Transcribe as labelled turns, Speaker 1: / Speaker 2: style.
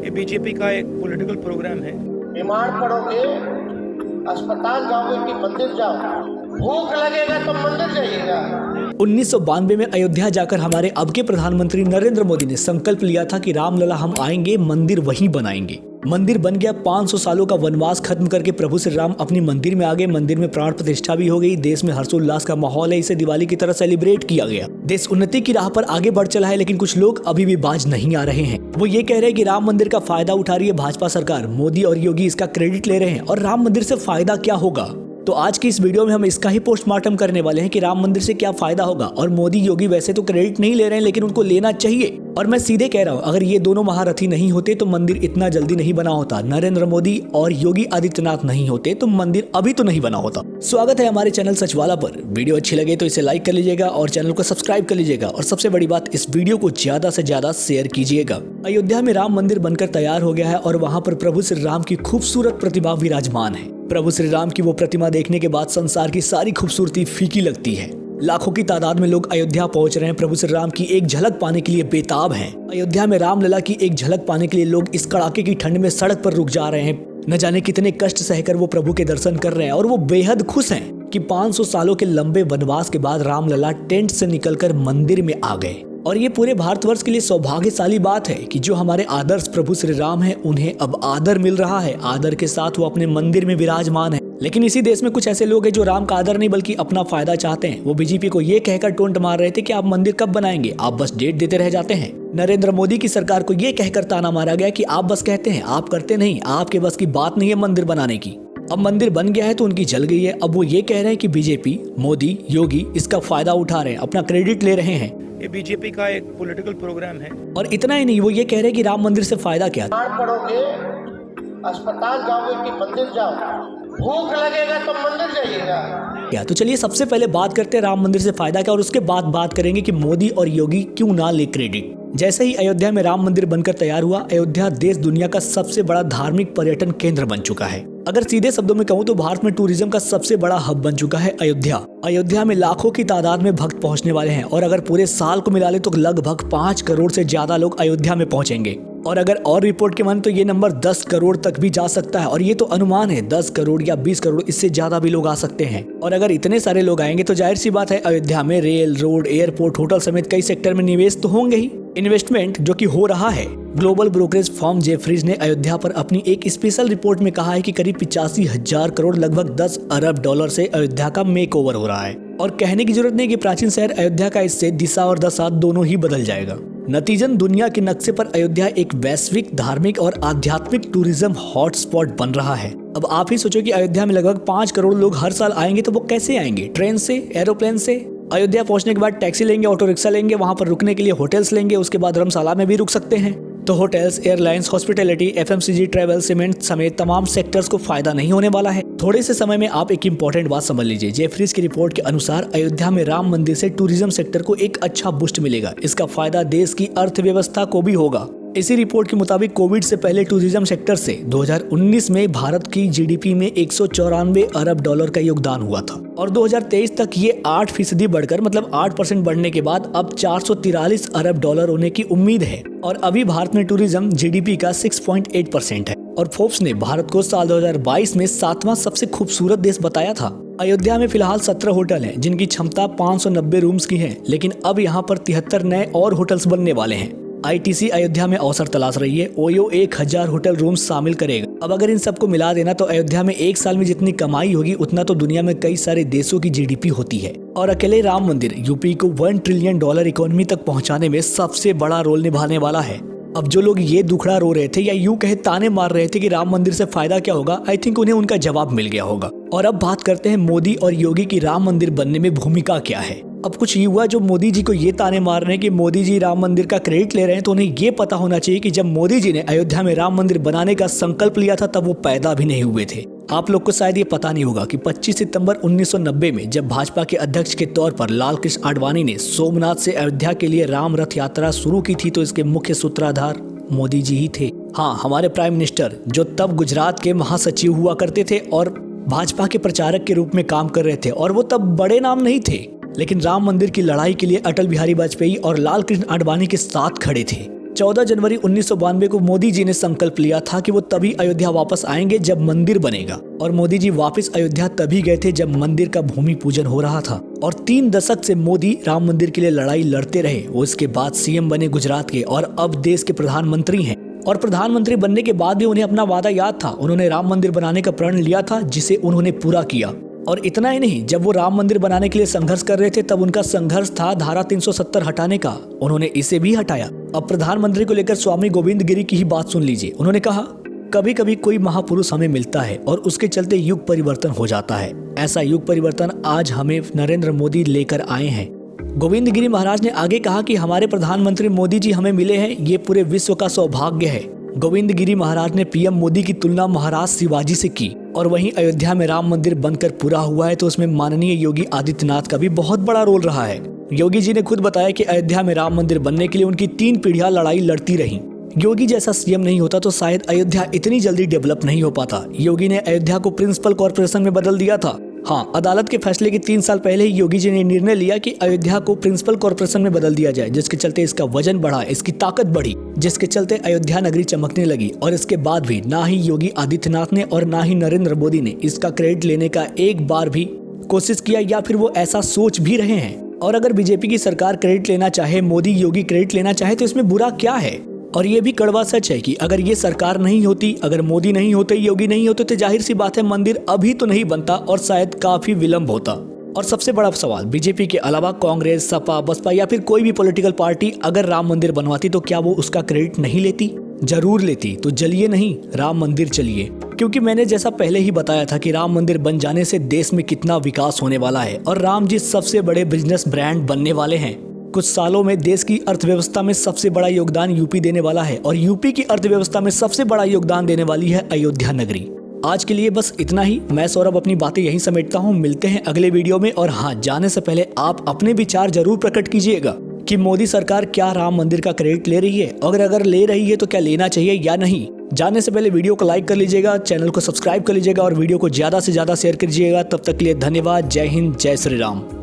Speaker 1: ये बीजेपी का एक पॉलिटिकल प्रोग्राम है।
Speaker 2: बीमार पड़ोगे अस्पताल जाओगे कि मंदिर जाओ, भूख लगेगा तो मंदिर जाइएगा।
Speaker 3: 1992 में अयोध्या जाकर हमारे अब के प्रधानमंत्री नरेंद्र मोदी ने संकल्प लिया था कि रामलला हम आएंगे, मंदिर वहीं बनाएंगे। मंदिर बन गया। 500 सालों का वनवास खत्म करके प्रभु श्री राम अपनी मंदिर में आ गए। मंदिर में प्राण प्रतिष्ठा भी हो गई। देश में हर्षोल्लास का माहौल है। इसे दिवाली की तरह सेलिब्रेट किया गया। देश उन्नति की राह पर आगे बढ़ चला है, लेकिन कुछ लोग अभी भी बाज नहीं आ रहे हैं। वो ये कह रहे हैं कि राम मंदिर का फायदा उठा रही है भाजपा सरकार। मोदी और योगी इसका क्रेडिट ले रहे हैं और राम मंदिर से फायदा क्या होगा। तो आज की इस वीडियो में हम इसका ही पोस्टमार्टम करने वाले हैं कि राम मंदिर से क्या फायदा होगा। और मोदी योगी वैसे तो क्रेडिट नहीं ले रहे हैं, लेकिन उनको लेना चाहिए। और मैं सीधे कह रहा हूँ, अगर ये दोनों महारथी नहीं होते तो मंदिर इतना जल्दी नहीं बना होता। नरेंद्र मोदी और योगी आदित्यनाथ नहीं होते तो मंदिर अभी तो नहीं बना होता। स्वागत है हमारे चैनल सचवाला पर। वीडियो अच्छी लगे तो इसे लाइक कर लीजिएगा और चैनल को सब्सक्राइब कर लीजिएगा। और सबसे बड़ी बात, इस वीडियो को ज्यादा से ज्यादा शेयर कीजिएगा। अयोध्या में राम मंदिर बनकर तैयार हो गया है और वहाँ पर प्रभु श्री राम की खूबसूरत प्रतिमा विराजमान है। प्रभु श्री राम की वो प्रतिमा देखने के बाद संसार की सारी खूबसूरती फीकी लगती है। लाखों की तादाद में लोग अयोध्या पहुंच रहे हैं। प्रभु श्री राम की एक झलक पाने के लिए बेताब हैं। अयोध्या में रामलला की एक झलक पाने के लिए लोग इस कड़ाके की ठंड में सड़क पर रुक जा रहे हैं। न जाने कितने कष्ट सहकर वो प्रभु के दर्शन कर रहे हैं और वो बेहद खुश हैं कि 500 सालों के लंबे वनवास के बाद रामलला टेंट से निकलकर मंदिर में आ गए। और ये पूरे भारतवर्ष के लिए सौभाग्यशाली बात है कि जो हमारे आदर्श प्रभु श्री राम हैं, उन्हें अब आदर मिल रहा है। आदर के साथ वो अपने मंदिर में विराजमान है। लेकिन इसी देश में कुछ ऐसे लोग हैं जो राम का आदर नहीं बल्कि अपना फायदा चाहते हैं। वो बीजेपी को ये कहकर टोंट मार रहे थे कि आप मंदिर कब बनाएंगे, आप बस डेट देते रह जाते हैं। नरेंद्र मोदी की सरकार को ये कहकर ताना मारा गया कि आप बस कहते हैं, आप करते नहीं, आपके बस की बात नहीं है मंदिर बनाने की। अब मंदिर बन गया है तो उनकी जल गई है। अब वो ये कह रहे हैं कि बीजेपी, मोदी, योगी इसका फायदा उठा रहे हैं, अपना क्रेडिट ले रहे हैं।
Speaker 1: ये बीजेपी का एक पॉलिटिकल प्रोग्राम है।
Speaker 3: और इतना ही नहीं, वो ये कह रहे हैं कि राम मंदिर से फायदा क्या।
Speaker 2: बीमार पड़ोगे अस्पताल जाओगे कि मंदिर जाओ, भूख लगेगा तो मंदिर जाइएगा।
Speaker 3: तो चलिए सबसे पहले बात करते हैं राम मंदिर से फायदा क्या, और उसके बाद बात करेंगे कि मोदी और योगी क्यों ना ले क्रेडिट। जैसे ही अयोध्या में राम मंदिर बनकर तैयार हुआ, अयोध्या देश दुनिया का सबसे बड़ा धार्मिक पर्यटन केंद्र बन चुका है। अगर सीधे शब्दों में कहूँ तो भारत में टूरिज्म का सबसे बड़ा हब बन चुका है अयोध्या। अयोध्या में लाखों की तादाद में भक्त पहुंचने वाले हैं और अगर पूरे साल को मिला ले तो लगभग 5 करोड़ से ज्यादा लोग अयोध्या में पहुंचेंगे। और अगर और रिपोर्ट के माने तो ये नंबर 10 करोड़ तक भी जा सकता है। और ये तो अनुमान है, 10 करोड़ या 20 करोड़, इससे ज्यादा भी लोग आ सकते हैं। और अगर इतने सारे लोग आएंगे तो जाहिर सी बात है अयोध्या में रेल, रोड, एयरपोर्ट, होटल समेत कई सेक्टर में निवेश तो होंगे ही। इन्वेस्टमेंट जो कि हो रहा है। ग्लोबल ब्रोकरेज फर्म जेफरीज ने अयोध्या पर अपनी एक स्पेशल रिपोर्ट में कहा है कि करीब 85,000 करोड़, लगभग 10 अरब डॉलर से अयोध्या का मेकओवर हो रहा है। और कहने की जरूरत नहीं कि प्राचीन शहर अयोध्या का इससे दिशा और दशा दोनों ही बदल जाएगा। नतीजन दुनिया के नक्शे पर अयोध्या एक वैश्विक धार्मिक और आध्यात्मिक टूरिज्म हॉटस्पॉट बन रहा है। अब आप ही सोचो कि अयोध्या में लगभग 5 करोड़ लोग हर साल आएंगे तो वो कैसे आएंगे? ट्रेन से, एरोप्लेन से? अयोध्या पहुंचने के बाद टैक्सी लेंगे, ऑटो रिक्शा लेंगे, वहां पर रुकने के लिए होटल्स लेंगे, उसके बाद धर्मशाला में भी रुक सकते हैं। तो hotels, airlines, hospitality, FMCG, travel, cement समेत तमाम सेक्टर्स को फायदा नहीं होने वाला है। थोड़े से समय में आप एक इंपॉर्टेंट बात समझ लीजिए। जेफरीज की रिपोर्ट के अनुसार अयोध्या में राम मंदिर से टूरिज्म सेक्टर को एक अच्छा बूस्ट मिलेगा। इसका फायदा देश की अर्थव्यवस्था को भी होगा। इसी रिपोर्ट के मुताबिक कोविड से पहले टूरिज्म सेक्टर से 2019 में भारत की जीडीपी में 194 अरब डॉलर का योगदान हुआ था और 2023 तक ये 8% बढ़कर, मतलब 8% बढ़ने के बाद अब 443 अरब डॉलर होने की उम्मीद है। और अभी भारत में टूरिज्म जीडीपी का 6.8% है। और फोर्ब्स ने भारत को साल 2022 में 7वां सबसे खूबसूरत देश बताया था। अयोध्या में फिलहाल 17 होटल हैं जिनकी क्षमता 590 रूम्स की है, लेकिन अब यहाँ पर 73 नए और होटल्स बनने वाले हैं। आईटीसी अयोध्या में अवसर तलाश रही है। ओयो 1000 होटल रूम्स शामिल करेगा। अब अगर इन सबको मिला देना तो अयोध्या में एक साल में जितनी कमाई होगी उतना तो दुनिया में कई सारे देशों की जीडीपी होती है। और अकेले राम मंदिर यूपी को $1 ट्रिलियन इकोनॉमी तक पहुंचाने में सबसे बड़ा रोल निभाने वाला है। अब जो लोग ये दुखड़ा रो रहे थे या यूं कहे ताने मार रहे थे कि राम मंदिर से फायदा क्या होगा, आई थिंक उन्हें उनका जवाब मिल गया होगा। और अब बात करते हैं मोदी और योगी की राम मंदिर बनने में भूमिका क्या है। अब कुछ युवा जो मोदी जी को ये ताने मार रहे हैं कि मोदी जी राम मंदिर का क्रेडिट ले रहे हैं, तो उन्हें ये पता होना चाहिए कि जब मोदी जी ने अयोध्या में राम मंदिर बनाने का संकल्प लिया था तब वो पैदा भी नहीं हुए थे। आप लोग को शायद ये पता नहीं होगा कि 25 सितंबर 1990 में जब भाजपा के अध्यक्ष के तौर पर लाल कृष्ण आडवाणी ने सोमनाथ से अयोध्या के लिए राम रथ यात्रा शुरू की थी तो इसके मुख्य सूत्रधार मोदी जी ही थे। हाँ, हमारे प्राइम मिनिस्टर जो तब गुजरात के महासचिव हुआ करते थे और भाजपा के प्रचारक के रूप में काम कर रहे थे, और वो तब बड़े नाम नहीं थे, लेकिन राम मंदिर की लड़ाई के लिए अटल बिहारी वाजपेयी और लाल कृष्ण आडवाणी के साथ खड़े थे। 14 जनवरी 1992 को मोदी जी ने संकल्प लिया था कि वो तभी अयोध्या वापस आएंगे जब मंदिर बनेगा, और मोदी जी वापस अयोध्या तभी गए थे जब मंदिर का भूमि पूजन हो रहा था। और 3 दशक से मोदी राम मंदिर के लिए लड़ाई लड़ते रहे। वो इसके बाद सीएम बने गुजरात के और अब देश के प्रधानमंत्री हैं। और प्रधानमंत्री बनने के बाद भी उन्हें अपना वादा याद था। उन्होंने राम मंदिर बनाने का प्रण लिया था, जिसे उन्होंने पूरा किया। और इतना ही नहीं, जब वो राम मंदिर बनाने के लिए संघर्ष कर रहे थे तब उनका संघर्ष था धारा 370 हटाने का। उन्होंने इसे भी हटाया। अब प्रधानमंत्री को लेकर स्वामी गोविंद गिरी की ही बात सुन लीजिए। उन्होंने कहा, कभी कभी कोई महापुरुष हमें मिलता है और उसके चलते युग परिवर्तन हो जाता है। ऐसा युग परिवर्तन आज हमें नरेंद्र मोदी लेकर आए हैं। गोविंद गिरी महाराज ने आगे कहा कि हमारे प्रधानमंत्री मोदी जी हमें मिले हैं, ये पूरे विश्व का सौभाग्य है। गोविंद गिरी महाराज ने पीएम मोदी की तुलना महाराज शिवाजी से की। और वहीं अयोध्या में राम मंदिर बनकर पूरा हुआ है तो उसमें माननीय योगी आदित्यनाथ का भी बहुत बड़ा रोल रहा है। योगी जी ने खुद बताया कि अयोध्या में राम मंदिर बनने के लिए उनकी 3 पीढ़ियां लड़ाई लड़ती रहीं। योगी जैसा सीएम नहीं होता तो शायद अयोध्या इतनी जल्दी डेवलप नहीं हो पाता। योगी ने अयोध्या को प्रिंसिपल कॉर्पोरेशन में बदल दिया था। हाँ, अदालत के फैसले के 3 साल पहले ही योगी जी ने निर्णय लिया कि अयोध्या को प्रिंसिपल कॉर्पोरेशन में बदल दिया जाए, जिसके चलते इसका वजन बढ़ा, इसकी ताकत बढ़ी, जिसके चलते अयोध्या नगरी चमकने लगी। और इसके बाद भी ना ही योगी आदित्यनाथ ने और ना ही नरेंद्र मोदी ने इसका क्रेडिट लेने का एक बार भी कोशिश किया, या फिर वो ऐसा सोच भी रहे हैं। और अगर बीजेपी की सरकार क्रेडिट लेना चाहे, मोदी योगी क्रेडिट लेना चाहे, तो इसमें बुरा क्या है। और ये भी कड़वा सच है कि अगर ये सरकार नहीं होती, अगर मोदी नहीं होते, योगी नहीं होते, तो जाहिर सी बात है मंदिर अभी तो नहीं बनता और शायद काफी विलंब होता। और सबसे बड़ा सवाल, बीजेपी के अलावा कांग्रेस, सपा, बसपा या फिर कोई भी पॉलिटिकल पार्टी अगर राम मंदिर बनवाती तो क्या वो उसका क्रेडिट नहीं लेती? जरूर लेती। तो जलिए नहीं, राम मंदिर चलिए। क्योंकि मैंने जैसा पहले ही बताया था कि राम मंदिर बन जाने से देश में कितना विकास होने वाला है और राम जी सबसे बड़े बिजनेस ब्रांड बनने वाले हैं। कुछ सालों में देश की अर्थव्यवस्था में सबसे बड़ा योगदान यूपी देने वाला है और यूपी की अर्थव्यवस्था में सबसे बड़ा योगदान देने वाली है अयोध्या नगरी। आज के लिए बस इतना ही। मैं सौरभ अपनी बातें यहीं समेटता हूँ। मिलते हैं अगले वीडियो में। और हाँ, जाने से पहले आप अपने विचार जरूर प्रकट कीजिएगा कि मोदी सरकार क्या राम मंदिर का क्रेडिट ले रही है, अगर ले रही है तो क्या लेना चाहिए या नहीं। जानने से पहले वीडियो को लाइक कर लीजिएगा, चैनल को सब्सक्राइब कर लीजिएगा और वीडियो को ज्यादा से ज्यादा शेयर कीजिएगा। तब तक के लिए धन्यवाद। जय हिंद, जय श्री राम।